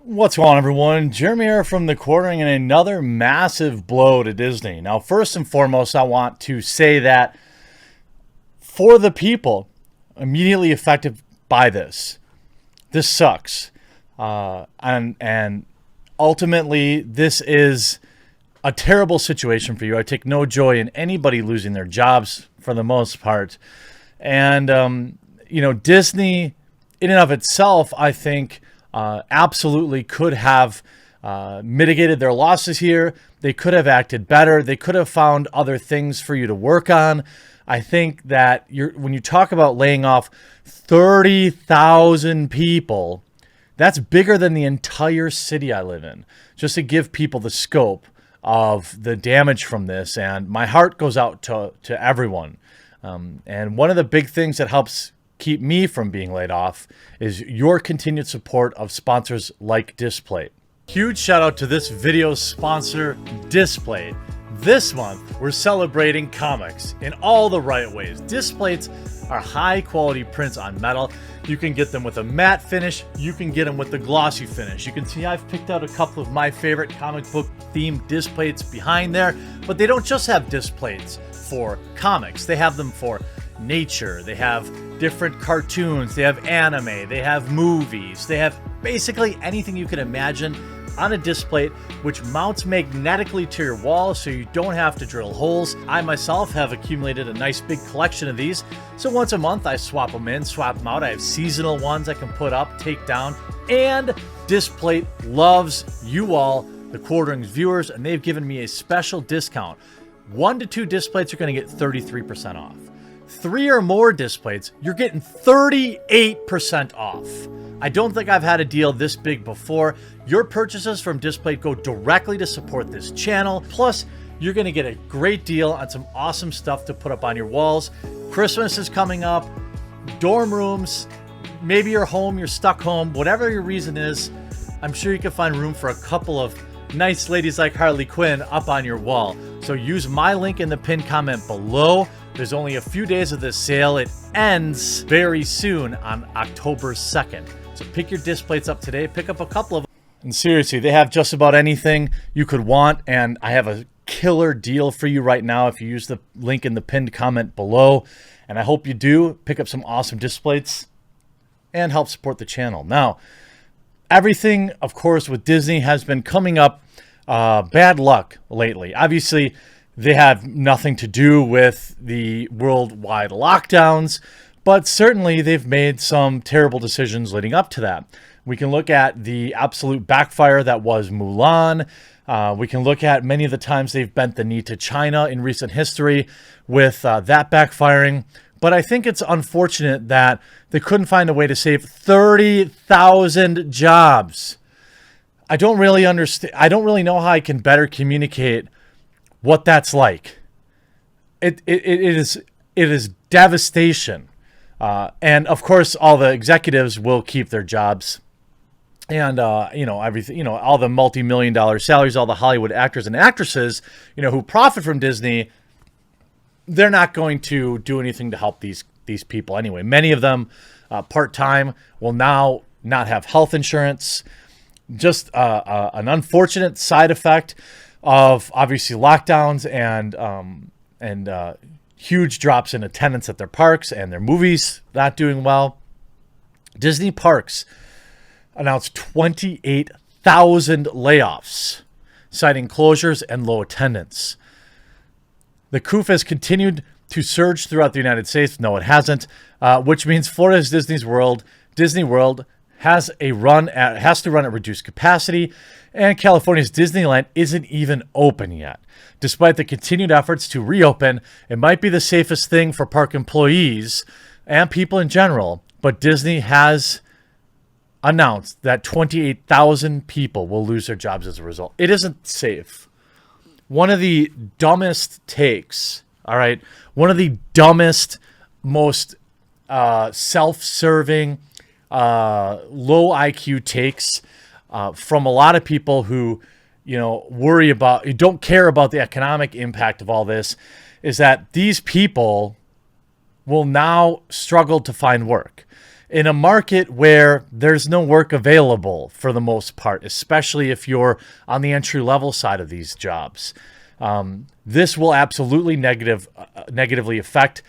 What's going on, everyone? Jeremy here from The Quartering, and another massive blow to Disney. Now, first and foremost, I want to say that for the people immediately affected by this sucks. And ultimately, this is a terrible situation for you. I take no joy in anybody losing their jobs for the most part. And, Disney in and of itself, I think, absolutely could have mitigated their losses here. They could have acted better. They could have found other things for you to work on. I think that when you talk about laying off 30,000 people, that's bigger than the entire city I live in, just to give people the scope of the damage from this. And my heart goes out to everyone. And one of the big things that helps keep me from being laid off is your continued support of sponsors like Displate. Huge shout out to this video's sponsor, Displate. This month, we're celebrating comics in all the right ways. Displates are high quality prints on metal. You can get them with a matte finish. You can get them with the glossy finish. You can see I've picked out a couple of my favorite comic book themed displates behind there, but they don't just have displates for comics. They have them for nature. They have different cartoons. They have anime. They have movies. They have basically anything you can imagine on a display, which mounts magnetically to your wall so you don't have to drill holes. I myself have accumulated a nice big collection of these, so once a month I swap them in, swap them out. I have seasonal ones I can put up, take down, and Displate loves you all, the Quartering's viewers, and they've given me a special discount. 1 to 2 displates are going to get 33% off. 3 or more displates, you're getting 38% off. I don't think I've had a deal this big before. Your purchases from Displate go directly to support this channel. Plus, you're going to get a great deal on some awesome stuff to put up on your walls. Christmas is coming up, dorm rooms, maybe you're home, you're stuck home, whatever your reason is, I'm sure you can find room for a couple of nice ladies like Harley Quinn up on your wall. So use my link in the pinned comment below. There's only a few days of this sale. It ends very soon on October 2nd. So pick your displates up today. Pick up a couple of them. And seriously, they have just about anything you could want. And I have a killer deal for you right now if you use the link in the pinned comment below. And I hope you do pick up some awesome displates and help support the channel. Now, everything, of course, with Disney has been coming up bad luck lately. Obviously, they have nothing to do with the worldwide lockdowns, but certainly they've made some terrible decisions leading up to that. We can look at the absolute backfire that was Mulan. We can look at many of the times they've bent the knee to China in recent history with that backfiring. But I think it's unfortunate that they couldn't find a way to save 30,000 jobs. I don't really understand. I don't really know how I can better communicate what that's like. It is devastation. And of course, all the executives will keep their jobs. And, everything, all the multi-million-dollar salaries, all the Hollywood actors and actresses, who profit from Disney, they're not going to do anything to help these people anyway. Many of them, part-time, will now not have health insurance. Just an unfortunate side effect of obviously lockdowns and huge drops in attendance at their parks and their movies not doing well. Disney Parks announced 28,000 layoffs, citing closures and low attendance. The COOF has continued to surge throughout the United States. No, it hasn't, which means Florida's Disney World has to run at reduced capacity, and California's Disneyland isn't even open yet. Despite the continued efforts to reopen, it might be the safest thing for park employees and people in general, but Disney has announced that 28,000 people will lose their jobs as a result. It isn't safe. One of the dumbest takes, all right? One of the dumbest, most self-serving, low IQ takes from a lot of people who, who don't care about the economic impact of all this, is that these people will now struggle to find work. in a market where there's no work available for the most part, especially if you're on the entry level side of these jobs. This will absolutely negatively affect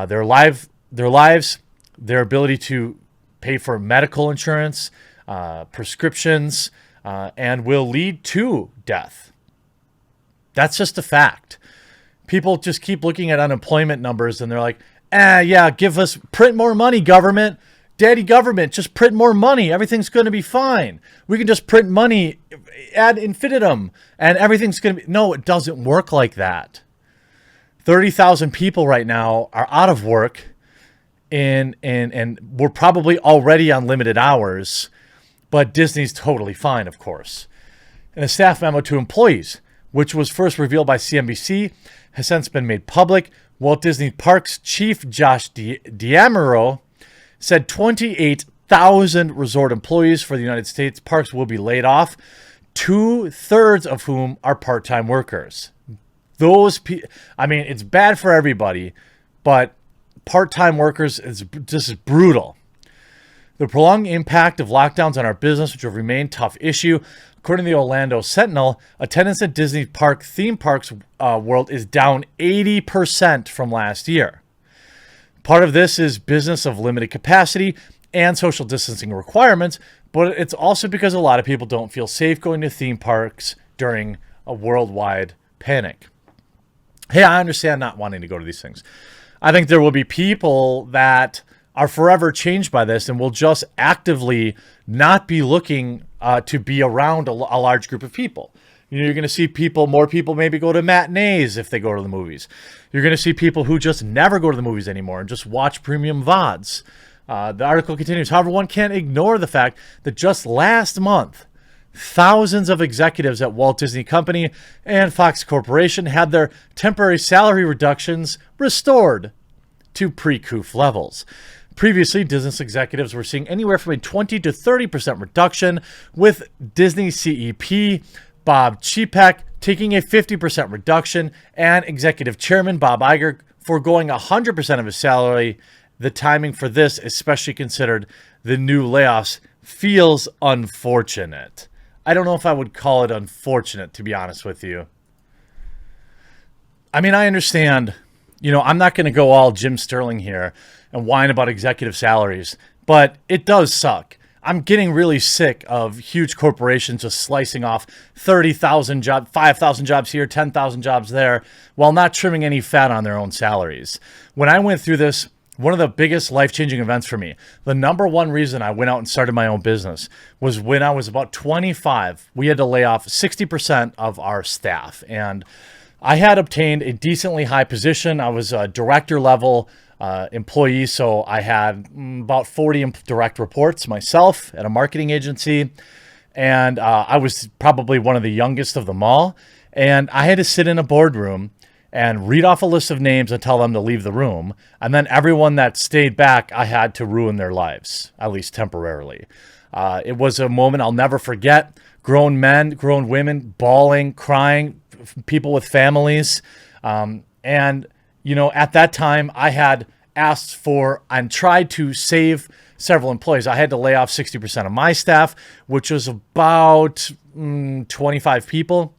their lives, their ability to pay for medical insurance, prescriptions, and will lead to death. That's just a fact. People just keep looking at unemployment numbers and they're like, yeah, print more money, government. Daddy government, just print more money. Everything's going to be fine. We can just print money ad infinitum and everything's going to be... No, it doesn't work like that. 30,000 people right now are out of work and we're probably already on limited hours, but Disney's totally fine, of course. In a staff memo to employees, which was first revealed by CNBC, has since been made public. Walt Disney Parks chief Josh D'Amaro said 28,000 resort employees for the United States parks will be laid off, 2/3 of whom are part-time workers. It's bad for everybody, but part-time workers is just brutal. The prolonged impact of lockdowns on our business, which will remain a tough issue. According to the Orlando Sentinel, attendance at Disney Park theme parks world is down 80% from last year. Part of this is business of limited capacity and social distancing requirements, but it's also because a lot of people don't feel safe going to theme parks during a worldwide panic. Hey, I understand not wanting to go to these things. I think there will be people that are forever changed by this and will just actively not be looking to be around a large group of people. You're going to see more people maybe go to matinees if they go to the movies. You're going to see people who just never go to the movies anymore and just watch premium VODs. The article continues. However, one can't ignore the fact that just last month, thousands of executives at Walt Disney Company and Fox Corporation had their temporary salary reductions restored to pre-coup levels. Previously, Disney executives were seeing anywhere from a 20 to 30% reduction, with Disney CEP Bob Chapek taking a 50% reduction and executive chairman Bob Iger foregoing 100% of his salary. The timing for this, especially considered the new layoffs, feels unfortunate. I don't know if I would call it unfortunate, to be honest with you. I mean, I understand, I'm not going to go all Jim Sterling here and whine about executive salaries, but it does suck. I'm getting really sick of huge corporations just slicing off 30,000 jobs, 5,000 jobs here, 10,000 jobs there, while not trimming any fat on their own salaries. When I went through this, one of the biggest life-changing events for me, the number one reason I went out and started my own business was when I was about 25. We had to lay off 60% of our staff, and I had obtained a decently high position. I was a director level employee, so I had about 40 direct reports myself at a marketing agency, and I was probably one of the youngest of them all, and I had to sit in a boardroom and read off a list of names and tell them to leave the room, and then everyone that stayed back, I had to ruin their lives, at least temporarily. It was a moment I'll never forget. Grown men, grown women, bawling, crying, people with families, and at that time, I had asked for and tried to save several employees. I had to lay off 60% of my staff, which was about 25 people.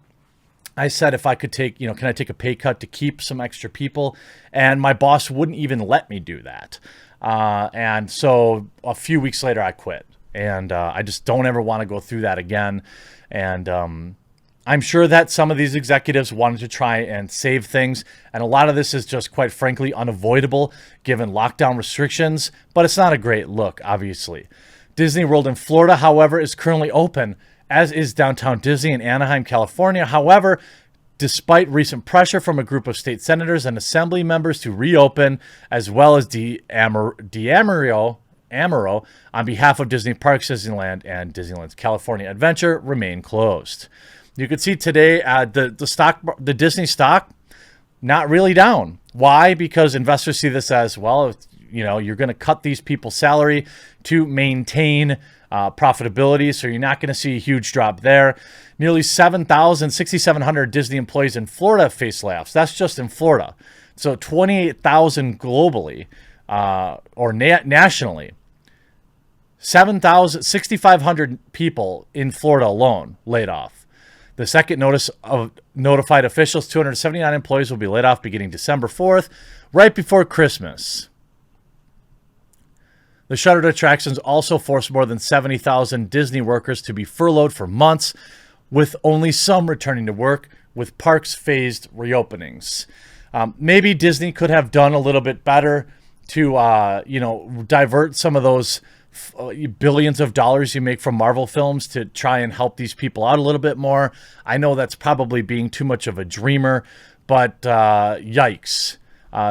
I said if I could take, can I take a pay cut to keep some extra people? And my boss wouldn't even let me do that. And so a few weeks later, I quit. And I just don't ever want to go through that again. And I'm sure that some of these executives wanted to try and save things, and a lot of this is just, quite frankly, unavoidable given lockdown restrictions, but it's not a great look, obviously. Disney World in Florida, however, is currently open, as is Downtown Disney in Anaheim, California. However, despite recent pressure from a group of state senators and assembly members to reopen, as well as D'Amaro on behalf of Disney Parks, Disneyland, and Disneyland's California Adventure, remain closed. You can see today the Disney stock not really down. Why? Because investors see this as, well, you're going to cut these people's salary to maintain profitability, so you're not going to see a huge drop there. Nearly 6,700 Disney employees in Florida face layoffs. That's just in Florida. So 28,000 globally or nationally. 6,500 people in Florida alone laid off. The second notice of notified officials, 279 employees will be laid off beginning December 4th, right before Christmas. The shuttered attractions also forced more than 70,000 Disney workers to be furloughed for months, with only some returning to work, with parks phased reopenings. Maybe Disney could have done a little bit better to, divert some of those billions of dollars you make from Marvel films to try and help these people out a little bit more. I know that's probably being too much of a dreamer, but yikes.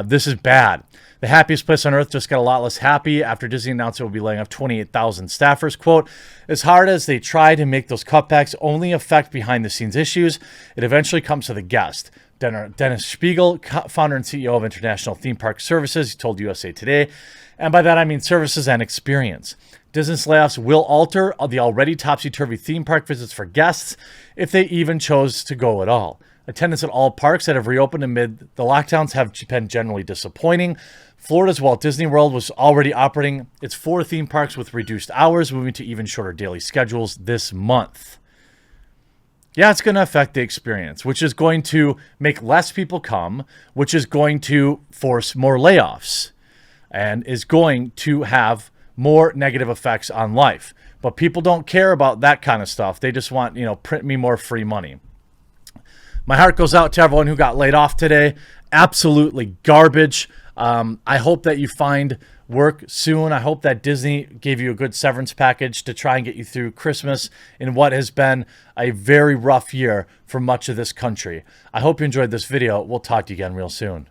This is bad. The happiest place on earth just got a lot less happy after Disney announced it will be laying off 28,000 staffers. Quote, as hard as they try to make those cutbacks only affect behind-the-scenes issues, it eventually comes to the guest. Dennis Spiegel, founder and CEO of International Theme Park Services, he told USA Today, and by that I mean services and experience. Disney's layoffs will alter the already topsy-turvy theme park visits for guests if they even chose to go at all. Attendance at all parks that have reopened amid the lockdowns have been generally disappointing. Florida's Walt Disney World was already operating its 4 theme parks with reduced hours, moving to even shorter daily schedules this month. Yeah, it's going to affect the experience, which is going to make less people come, which is going to force more layoffs, and is going to have more negative effects on life. But people don't care about that kind of stuff. They just want, print me more free money. My heart goes out to everyone who got laid off today. Absolutely garbage. I hope that you find work soon. I hope that Disney gave you a good severance package to try and get you through Christmas in what has been a very rough year for much of this country. I hope you enjoyed this video. We'll talk to you again real soon.